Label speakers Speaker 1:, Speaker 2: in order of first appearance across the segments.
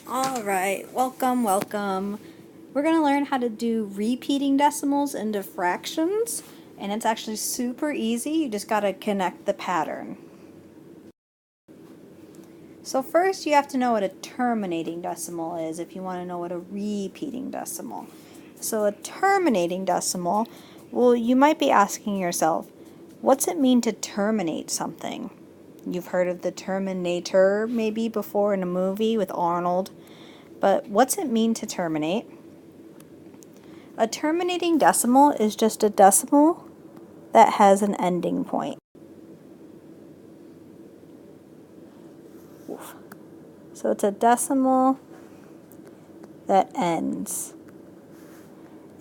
Speaker 1: All right, welcome. We're going to learn how to do repeating decimals into fractions, and it's actually super easy. You just got to connect the pattern. So first you have to know what a terminating decimal is if you want to know what a repeating decimal. So a terminating decimal, well, you might be asking yourself, what's it mean to terminate something? You've heard of the Terminator maybe before in a movie with Arnold. But what's it mean to terminate? A terminating decimal is just a decimal that has an ending point. So it's a decimal that ends.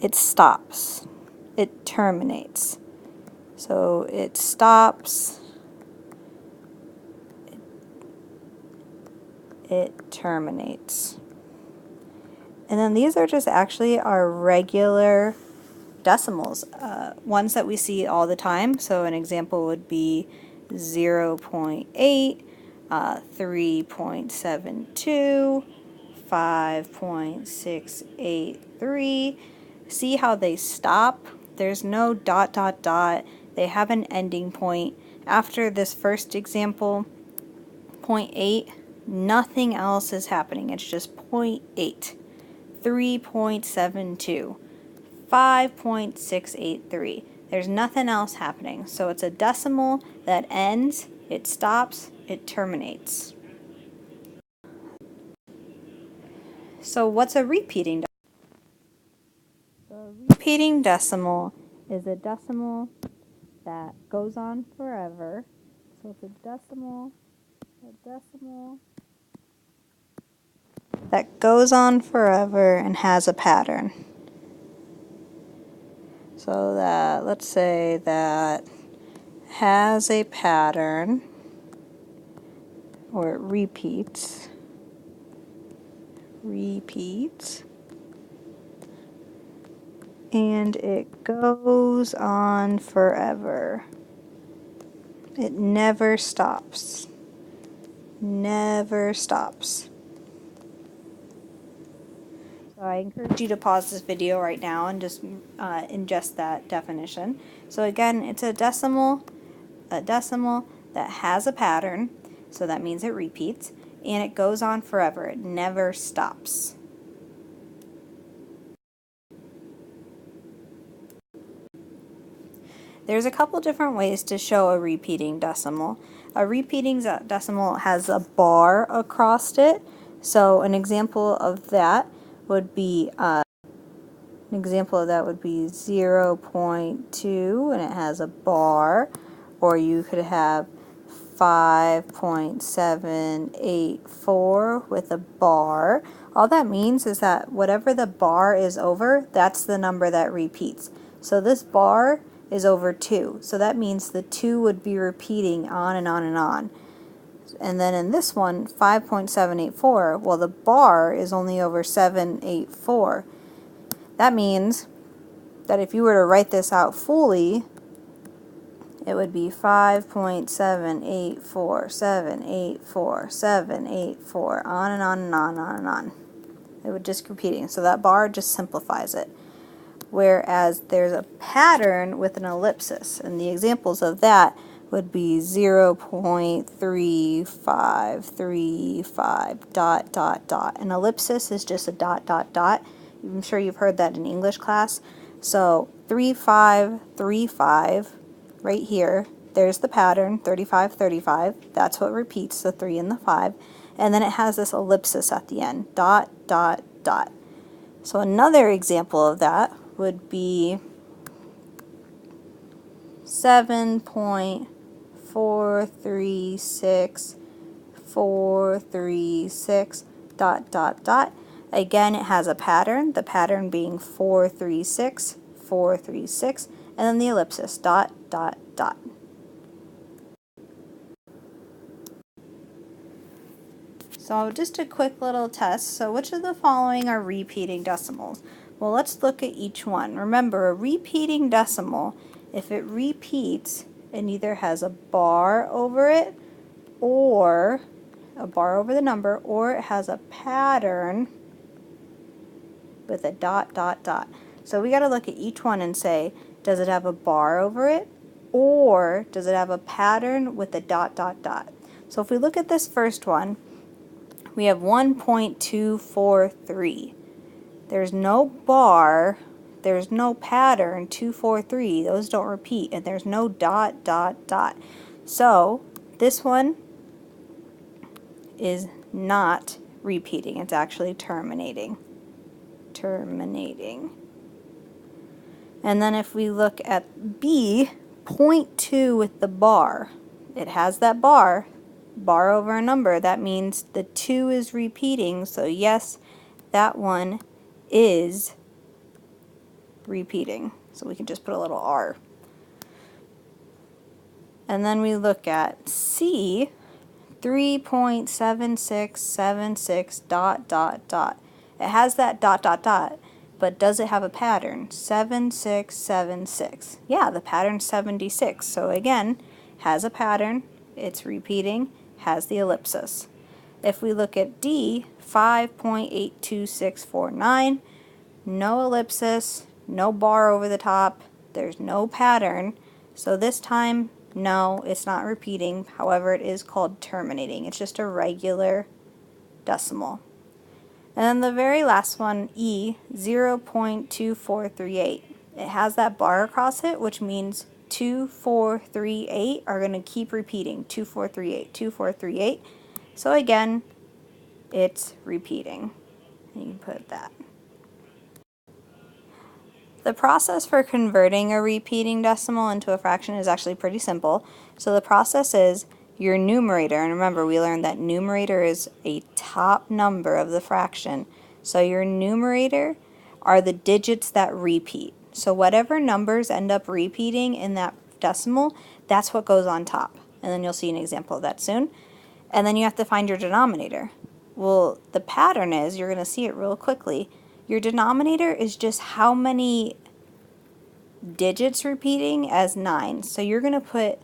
Speaker 1: It stops. It terminates. So it stops. It terminates. And then these are just actually our regular decimals, ones that we see all the time. So an example would be 0.8, 3.72, 5.683. See how they stop? There's no dot, dot, dot. They have an ending point. After this first example, 0.8, nothing else is happening. It's just 0.8. 3.72, 5.683. There's nothing else happening. So it's a decimal that ends, it stops, it terminates. So what's a repeating decimal? A repeating decimal is a decimal that goes on forever. So it's a decimal that goes on forever and has a pattern. So that, let's say that has a pattern, or it repeats, and it goes on forever. It never stops. Never stops. So I encourage you to pause this video right now and just ingest that definition. So again, it's a decimal that has a pattern, so that means it repeats, and it goes on forever. It never stops. There's a couple different ways to show a repeating decimal. A repeating decimal has a bar across it, so an example of that would be 0.2 and it has a bar, or you could have 5.784 with a bar. All that means is that whatever the bar is over, that's the number that repeats. So this bar is over 2, so that means the 2 would be repeating on and on and on. And then in this one, 5.784, well, the bar is only over 784. That means that if you were to write this out fully, it would be 5.784, on and on and on and on and on. It would just repeating. So that bar just simplifies it. Whereas there's a pattern with an ellipsis, and the examples of that would be 0.3535 dot dot dot. An ellipsis is just a dot dot dot. I'm sure you've heard that in English class. So 3535 right here, there's the pattern, 3535. That's what repeats, the 3 and the 5. And then it has this ellipsis at the end, dot dot dot. So another example of that would be 7.436436 dot dot dot. Again, it has a pattern, the pattern being 436, 436, and then the ellipsis, dot dot dot. So just a quick little test. So which of the following are repeating decimals? Well, let's look at each one. Remember, a repeating decimal, if it repeats, it either has a bar over it or a bar over the number, or it has a pattern with a dot, dot, dot. So we got to look at each one and say, does it have a bar over it, or does it have a pattern with a dot, dot, dot? So if we look at this first one, we have 1.243. There's no bar, there's no pattern, 243, those don't repeat, and there's no dot, dot, dot. So this one is not repeating, it's actually terminating. Terminating. And then if we look at B, 0.2 with the bar, it has that bar over a number. That means the 2 is repeating, so yes, that one is repeating. So we can just put a little R. And then we look at C, 3.7676 dot, dot, dot. It has that dot, dot, dot, but does it have a pattern? 7676. Yeah, the pattern's 76. So again, has a pattern, it's repeating, has the ellipsis. If we look at D, 5.82649, no ellipsis, no bar over the top, there's no pattern. So this time, no, it's not repeating. However, it is called terminating. It's just a regular decimal. And then the very last one, E, 0.2438. It has that bar across it, which means 2438 are going to keep repeating. 2438, 2438. So again, it's repeating. You can put that. The process for converting a repeating decimal into a fraction is actually pretty simple. So the process is your numerator, and remember we learned that numerator is a top number of the fraction. So your numerator are the digits that repeat. So whatever numbers end up repeating in that decimal, that's what goes on top. And then you'll see an example of that soon. And then you have to find your denominator. Well, the pattern is, you're going to see it real quickly, your denominator is just how many digits repeating as 9. So you're going to put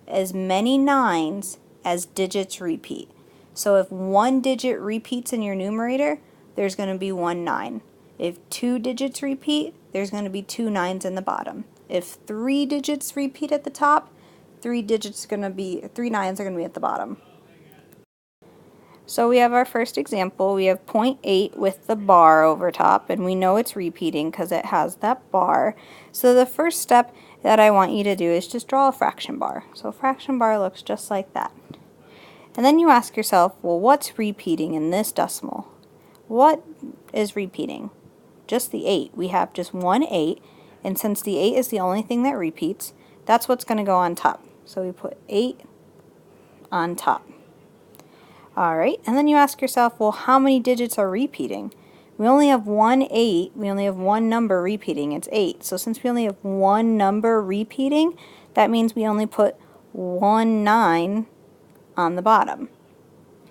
Speaker 1: as many 9s as digits repeat. So if 1 digit repeats in your numerator, there's going to be 1 9. If 2 digits repeat, there's going to be 2 9s in the bottom. If 3 digits repeat at the top, 3 9s are going to be at the bottom. So we have our first example. We have 0.8 with the bar over top, and we know it's repeating because it has that bar. So the first step that I want you to do is just draw a fraction bar. So a fraction bar looks just like that. And then you ask yourself, well, what's repeating in this decimal? What is repeating? Just the 8. We have just one 8, and since the 8 is the only thing that repeats, that's what's going to go on top. So we put 8 on top. Alright, and then you ask yourself, well, how many digits are repeating? We only have one 8, we only have one number repeating, it's 8. So since we only have one number repeating, that means we only put 1 9 on the bottom.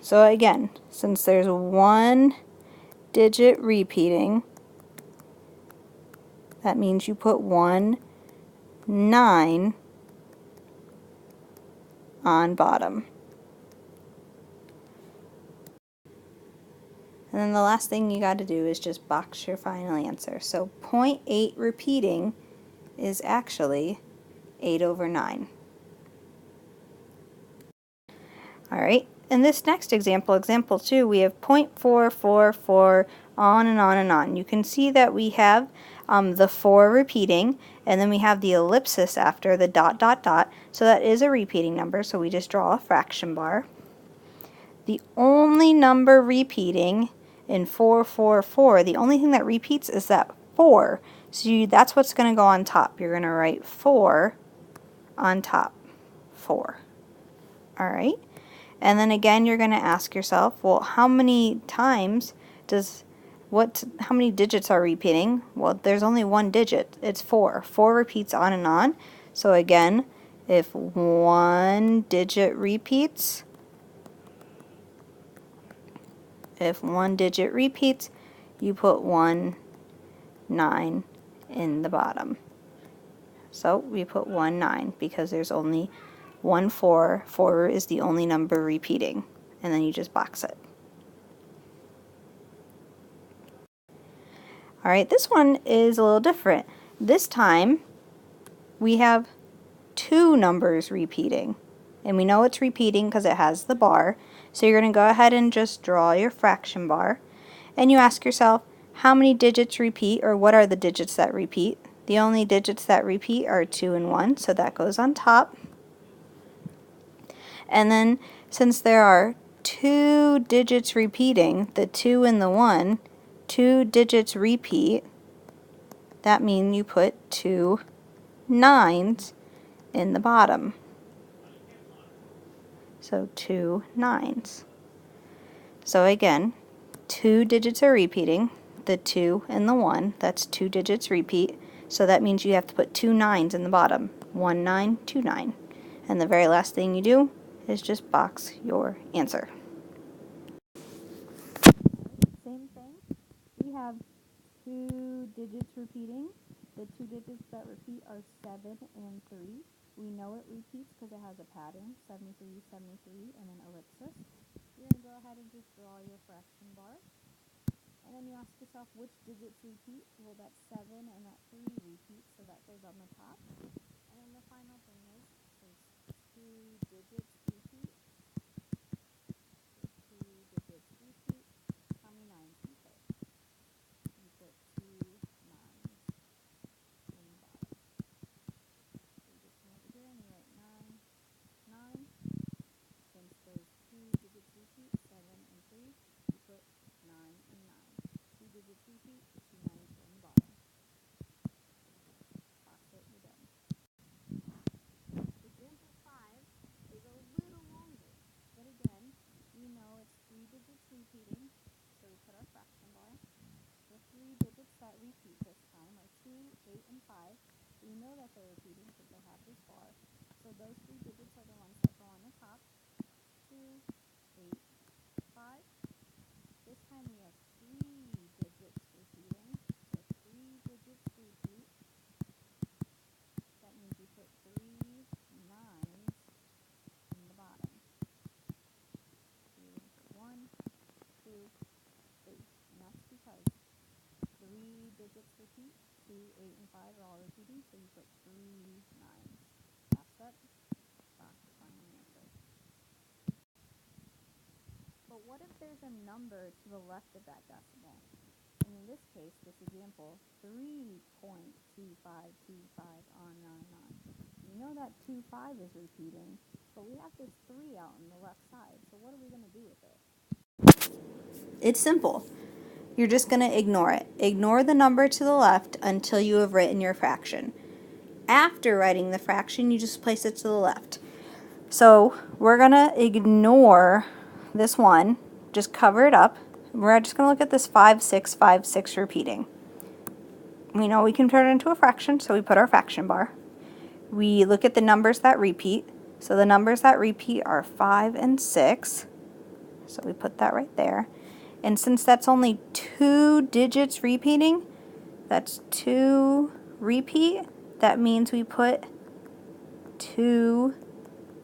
Speaker 1: So again, since there's one digit repeating, that means you put 1 9 on bottom. And then the last thing you got to do is just box your final answer. So 0.8 repeating is actually 8 over 9. Alright, in this next example, example 2, we have 0.444 on and on and on. You can see that we have the 4 repeating, and then we have the ellipsis after the dot, dot, dot. So that is a repeating number, so we just draw a fraction bar. The only number repeating in 444, the only thing that repeats is that 4. So that's what's going to go on top. You're going to write 4 on top. 4. Alright? And then again, you're going to ask yourself, well, how many times how many digits are repeating? Well, there's only one digit. It's 4. 4 repeats on and on. So again, if one digit repeats, you put 1 9 in the bottom. So we put 1 9 because there's only one 4. 4 is the only number repeating. and then you just box it. All right, this one is a little different. This time we have two numbers repeating, and we know it's repeating because it has the bar. So you're going to go ahead and just draw your fraction bar, and you ask yourself, how many digits repeat, or what are the digits that repeat? The only digits that repeat are 2 and 1, so that goes on top. And then since there are two digits repeating, the 2 and the 1, two digits repeat, that means you put 2 9s in the bottom. So 2 9s. So again, two digits are repeating, the 2 and the 1, that's two digits repeat, so that means you have to put 2 9s in the bottom. 1 9, 2 9. And the very last thing you do is just box your answer. Same thing, we have two digits repeating. The two digits that repeat are 7 and 3. We know it repeats because it has a pattern, 73, 73, and an ellipsis. You're going to go ahead and just draw your fraction bar. And then you ask yourself, which digits repeat? Well, that 7 and that 3 repeat, so that goes on the top. And then the final thing is, since two digits repeat, how many 9s do you put? You put 2 9s in the bottom. So you just come over here and you write 9, 9. Since those two digits repeat, 7 and 3, you put 9 and 9. Two digits repeat, 2 9s in the bottom. Box it, you're done. Example 5 is a little longer, but again, we know it's three digits repeating, so we put our fraction bar. The three digits that repeat this time are 2, 8, and 5. We know that they're repeating because they have this bar, so those three digits are the ones that go on the top. 2, 8, 5. This time we have three digits repeating, so three digits repeat. That means you put 3 9s in the bottom. So you're going to put 1, 2, 3. And that's because three digits repeat. 2, 8, and 5 are all repeating, so you put 3 9s. Last step, box the final answer. But what if there's a number to the left of that decimal? And in this case, this example, 3.2525 on. We know that 25 is repeating, but we have this 3 out on the left side, so what are we going to do with it? It's simple. You're just going to ignore it. Ignore the number to the left until you have written your fraction. After writing the fraction, you just place it to the left. So we're going to ignore this one, just cover it up. We're just going to look at this 5, 6, 5, 6 repeating. We know we can turn it into a fraction, so we put our fraction bar. We look at the numbers that repeat. So the numbers that repeat are 5 and 6. So we put that right there. And since that's only two digits repeating, that's 2 repeat, that means we put 2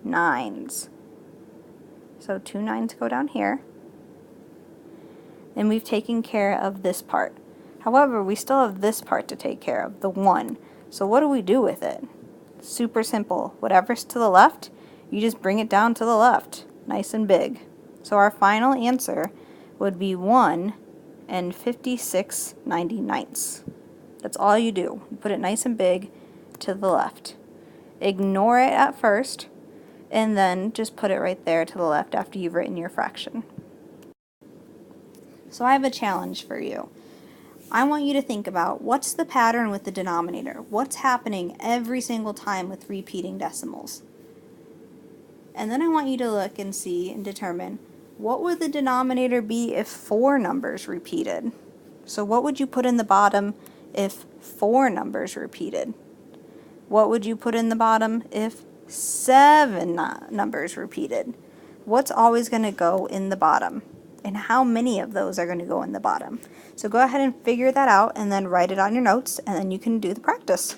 Speaker 1: 9s. So 2 9s go down here. And we've taken care of this part. However, we still have this part to take care of, the 1. So what do we do with it? Super simple. Whatever's to the left, you just bring it down to the left, nice and big. So our final answer would be 1 and 56/99. That's all you do. You put it nice and big to the left. Ignore it at first, and then just put it right there to the left after you've written your fraction. So I have a challenge for you. I want you to think about what's the pattern with the denominator. What's happening every single time with repeating decimals? And then I want you to look and see and determine what would the denominator be if 4 numbers repeated? So what would you put in the bottom if 4 numbers repeated? What would you put in the bottom if 7 numbers repeated? What's always going to go in the bottom? And how many of those are going to go in the bottom? So go ahead and figure that out and then write it on your notes, and then you can do the practice.